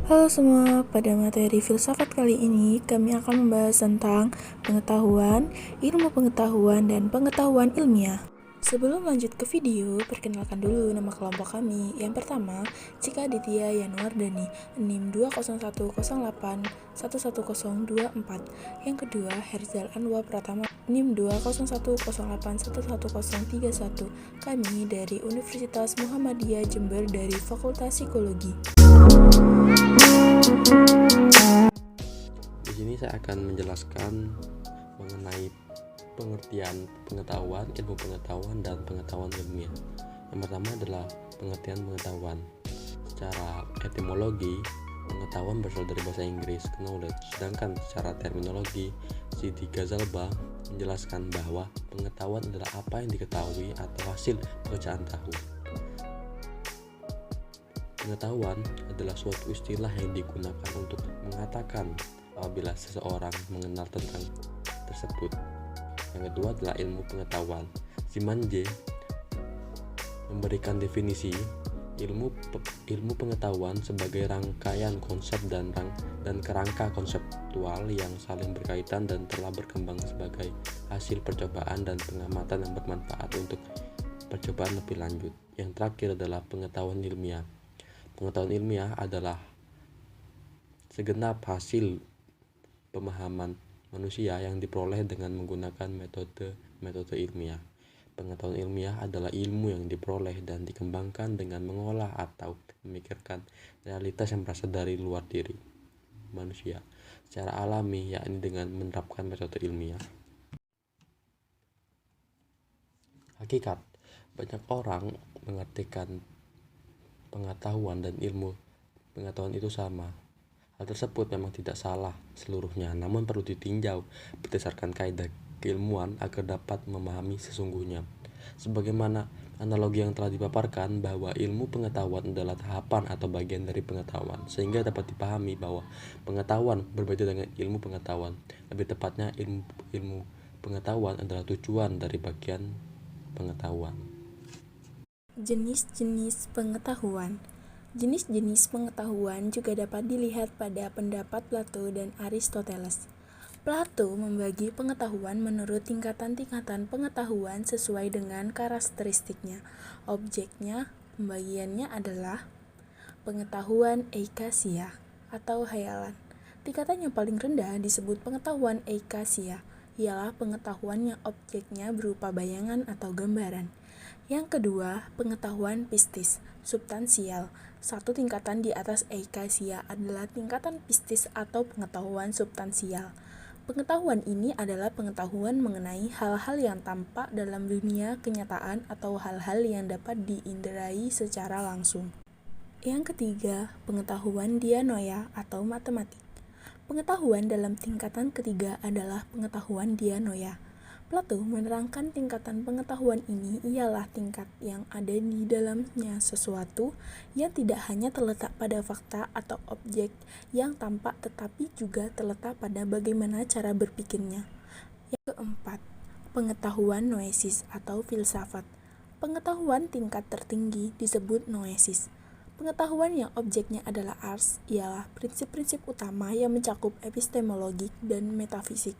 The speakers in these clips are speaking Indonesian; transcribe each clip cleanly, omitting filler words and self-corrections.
Halo semua, pada materi filsafat kali ini kami akan membahas tentang pengetahuan, ilmu pengetahuan, dan pengetahuan ilmiah. Sebelum lanjut ke video, perkenalkan dulu nama kelompok kami. Yang pertama, Cika Aditya Yanuardani, NIM 20108111024. Yang kedua, Herzal Anwar Pratama, NIM 20108111031. Kami dari Universitas Muhammadiyah Jember dari Fakultas Psikologi. Di sini saya akan menjelaskan mengenai pengertian pengetahuan, ilmu pengetahuan, dan pengetahuan ilmiah. Yang pertama adalah pengertian pengetahuan. Secara etimologi, pengetahuan berasal dari bahasa Inggris knowledge, sedangkan secara terminologi, Siti Ghazalba menjelaskan bahwa pengetahuan adalah apa yang diketahui atau hasil pekerjaan tahu. Pengetahuan adalah suatu istilah yang digunakan untuk mengatakan apabila seseorang mengenal tentang tersebut. Yang kedua adalah ilmu pengetahuan. Simanje memberikan definisi ilmu pengetahuan sebagai rangkaian konsep dan kerangka konseptual yang saling berkaitan dan telah berkembang sebagai hasil percobaan dan pengamatan yang bermanfaat untuk percobaan lebih lanjut. Yang terakhir adalah pengetahuan ilmiah. Pengetahuan ilmiah adalah segenap hasil pemahaman manusia yang diperoleh dengan menggunakan metode ilmiah. Pengetahuan ilmiah adalah ilmu yang diperoleh dan dikembangkan dengan mengolah atau memikirkan realitas yang berasal dari luar diri manusia secara alami, yakni dengan menerapkan metode ilmiah. Hakikat, banyak orang mengartikan pengetahuan dan ilmu pengetahuan itu sama. Hal tersebut memang tidak salah seluruhnya, namun perlu ditinjau berdasarkan kaidah keilmuan agar dapat memahami sesungguhnya. Sebagaimana analogi yang telah dipaparkan bahwa ilmu pengetahuan adalah tahapan atau bagian dari pengetahuan, sehingga dapat dipahami bahwa pengetahuan berbeda dengan ilmu pengetahuan. Lebih tepatnya, ilmu pengetahuan adalah tujuan dari bagian pengetahuan. Jenis-jenis pengetahuan. Jenis-jenis pengetahuan juga dapat dilihat pada pendapat Plato dan Aristoteles. Plato membagi pengetahuan menurut tingkatan-tingkatan pengetahuan sesuai dengan karakteristiknya. Objeknya, pembagiannya adalah pengetahuan eikasia atau hayalan. Tingkatan yang paling rendah disebut pengetahuan eikasia, ialah pengetahuan yang objeknya berupa bayangan atau gambaran. Yang kedua, pengetahuan pistis, substansial. Satu tingkatan di atas eikasia adalah tingkatan pistis atau pengetahuan substansial. Pengetahuan ini adalah pengetahuan mengenai hal-hal yang tampak dalam dunia kenyataan atau hal-hal yang dapat diinderai secara langsung. Yang ketiga, pengetahuan dianoia atau matematik. Pengetahuan dalam tingkatan ketiga adalah pengetahuan dianoia. Plato menerangkan tingkatan pengetahuan ini ialah tingkat yang ada di dalamnya sesuatu yang tidak hanya terletak pada fakta atau objek yang tampak tetapi juga terletak pada bagaimana cara berpikirnya. Yang keempat, pengetahuan noesis atau filsafat. Pengetahuan tingkat tertinggi disebut noesis. Pengetahuan yang objeknya adalah ars ialah prinsip-prinsip utama yang mencakup epistemologik dan metafisik.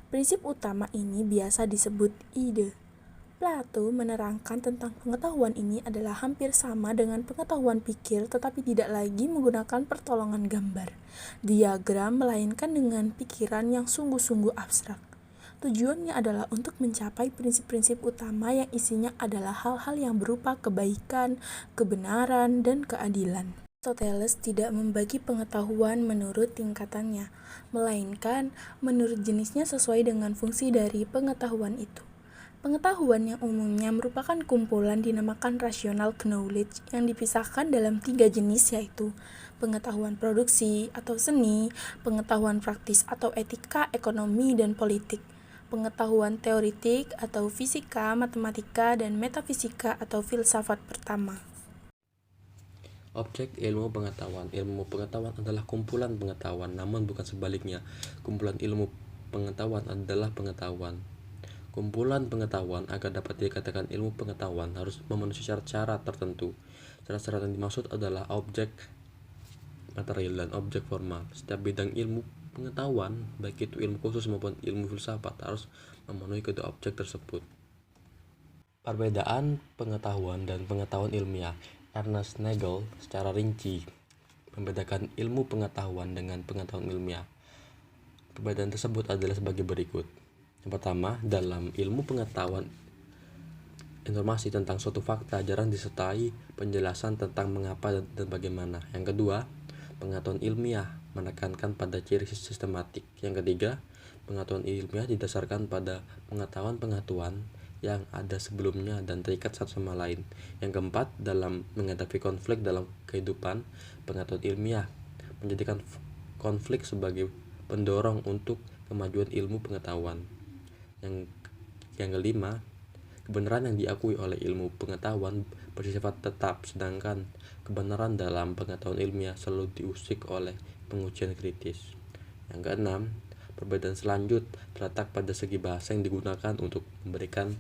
Prinsip utama ini biasa disebut ide. Plato menerangkan tentang pengetahuan ini adalah hampir sama dengan pengetahuan pikir tetapi tidak lagi menggunakan pertolongan gambar, diagram, melainkan dengan pikiran yang sungguh-sungguh abstrak. Tujuannya adalah untuk mencapai prinsip-prinsip utama yang isinya adalah hal-hal yang berupa kebaikan, kebenaran, dan keadilan. Aristoteles tidak membagi pengetahuan menurut tingkatannya, melainkan menurut jenisnya sesuai dengan fungsi dari pengetahuan itu. Pengetahuan yang umumnya merupakan kumpulan dinamakan rational knowledge yang dipisahkan dalam 3 jenis, yaitu pengetahuan produksi atau seni, pengetahuan praktis atau etika, ekonomi, dan politik, pengetahuan teoritik atau fisika, matematika, dan metafisika atau filsafat pertama. Objek ilmu pengetahuan. Ilmu pengetahuan adalah kumpulan pengetahuan, namun bukan sebaliknya. Kumpulan ilmu pengetahuan adalah pengetahuan. Kumpulan pengetahuan agar dapat dikatakan ilmu pengetahuan harus memenuhi syarat-syarat tertentu. Syarat-syarat yang dimaksud adalah objek material, dan objek formal. Setiap bidang ilmu pengetahuan, baik itu ilmu khusus maupun ilmu filsafat, harus memenuhi kedua objek tersebut. Perbedaan pengetahuan dan pengetahuan ilmiah. Ernest Nagel secara rinci membedakan ilmu pengetahuan dengan pengetahuan ilmiah. Perbedaan tersebut adalah sebagai berikut. Yang pertama, dalam ilmu pengetahuan, informasi tentang suatu fakta jarang disertai penjelasan tentang mengapa dan bagaimana. Yang kedua, pengetahuan ilmiah menekankan pada ciri sistematik. Yang ketiga, pengetahuan ilmiah didasarkan pada pengetahuan-pengetahuan yang ada sebelumnya dan terikat satu sama lain. Yang keempat, dalam menghadapi konflik dalam kehidupan, pengetahuan ilmiah menjadikan konflik sebagai pendorong untuk kemajuan ilmu pengetahuan. Yang kelima, kebenaran yang diakui oleh ilmu pengetahuan bersifat tetap, sedangkan kebenaran dalam pengetahuan ilmiah selalu diusik oleh pengujian kritis. Yang keenam, perbedaan selanjut terletak pada segi bahasa yang digunakan untuk memberikan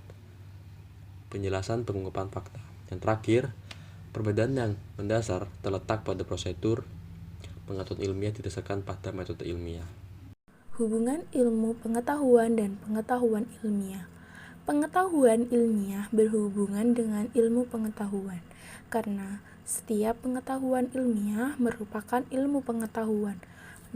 penjelasan pengungkapan fakta. Yang terakhir, perbedaan yang mendasar terletak pada prosedur pengetahuan ilmiah didasarkan pada metode ilmiah. Hubungan ilmu pengetahuan dan pengetahuan ilmiah. Pengetahuan ilmiah berhubungan dengan ilmu pengetahuan, karena setiap pengetahuan ilmiah merupakan ilmu pengetahuan.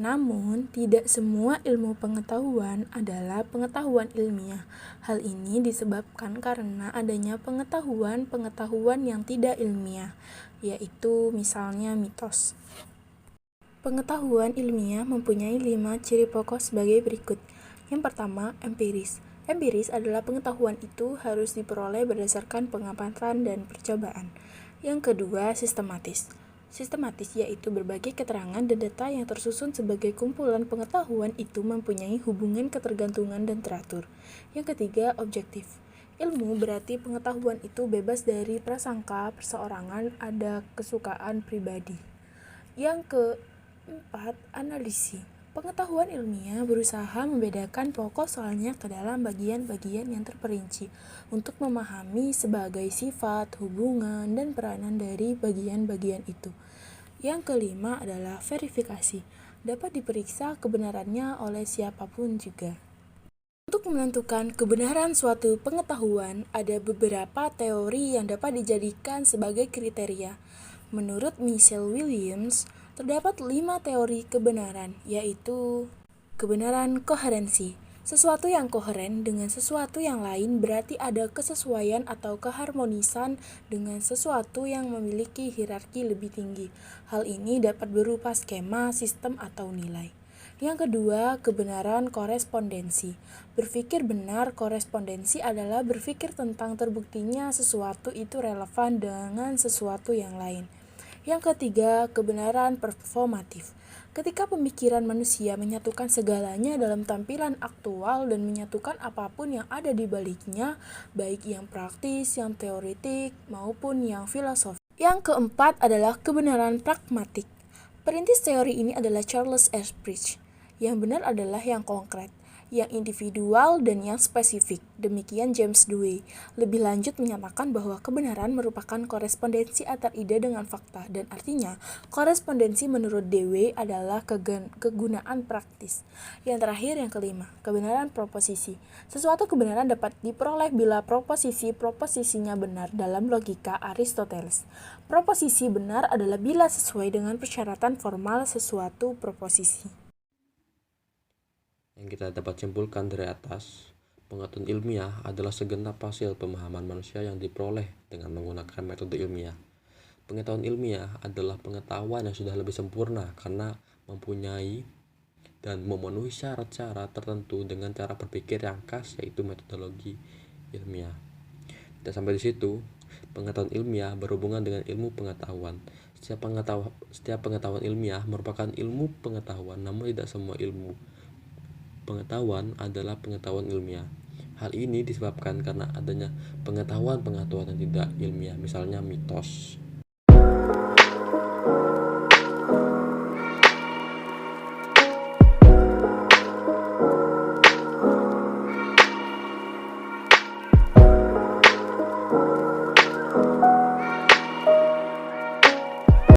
Namun, tidak semua ilmu pengetahuan adalah pengetahuan ilmiah. Hal ini disebabkan karena adanya pengetahuan-pengetahuan yang tidak ilmiah, yaitu misalnya mitos. Pengetahuan ilmiah mempunyai 5 ciri pokok sebagai berikut. Yang pertama, empiris. Empiris adalah pengetahuan itu harus diperoleh berdasarkan pengamatan dan percobaan. Yang kedua, sistematis. Sistematis yaitu berbagai keterangan dan data yang tersusun sebagai kumpulan pengetahuan itu mempunyai hubungan ketergantungan dan teratur. Yang ketiga, objektif. Ilmu berarti pengetahuan itu bebas dari prasangka, perseorangan, ada kesukaan pribadi. Yang keempat, analisis. Pengetahuan ilmiah berusaha membedakan pokok soalnya ke dalam bagian-bagian yang terperinci untuk memahami sebagai sifat, hubungan, dan peranan dari bagian-bagian itu. Yang kelima adalah verifikasi. Dapat diperiksa kebenarannya oleh siapapun juga. Untuk menentukan kebenaran suatu pengetahuan, ada beberapa teori yang dapat dijadikan sebagai kriteria. Menurut Michelle Williams, terdapat 5 teori kebenaran, yaitu kebenaran koherensi. Sesuatu yang koheren dengan sesuatu yang lain berarti ada kesesuaian atau keharmonisan dengan sesuatu yang memiliki hierarki lebih tinggi. Hal ini dapat berupa skema, sistem, atau nilai. Yang kedua, kebenaran korespondensi. Berpikir benar korespondensi adalah berpikir tentang terbuktinya sesuatu itu relevan dengan sesuatu yang lain. Yang ketiga, kebenaran performatif. Ketika pemikiran manusia menyatukan segalanya dalam tampilan aktual dan menyatukan apapun yang ada di baliknya, baik yang praktis, yang teoretik, maupun yang filosofis. Yang keempat adalah kebenaran pragmatik. Perintis teori ini adalah Charles S. Bridge. Yang benar adalah yang konkret, yang individual, dan yang spesifik. Demikian James Dewey. Lebih lanjut menyatakan bahwa kebenaran merupakan korespondensi antar ide dengan fakta, dan artinya korespondensi menurut Dewey adalah kegunaan praktis. Yang terakhir, yang kelima, kebenaran proposisi. Sesuatu kebenaran dapat diperoleh bila proposisinya benar dalam logika Aristoteles. Proposisi benar adalah bila sesuai dengan persyaratan formal sesuatu proposisi. Yang kita dapat simpulkan dari atas, pengetahuan ilmiah adalah segenap hasil pemahaman manusia yang diperoleh dengan menggunakan metode ilmiah. Pengetahuan ilmiah adalah pengetahuan yang sudah lebih sempurna karena mempunyai dan memenuhi syarat-syarat tertentu dengan cara berpikir yang khas, yaitu metodologi ilmiah. Dan sampai di situ, pengetahuan ilmiah berhubungan dengan ilmu pengetahuan. Setiap pengetahuan ilmiah merupakan ilmu pengetahuan, namun tidak semua ilmu pengetahuan adalah pengetahuan ilmiah. Hal ini disebabkan karena adanya pengetahuan yang tidak ilmiah, misalnya mitos.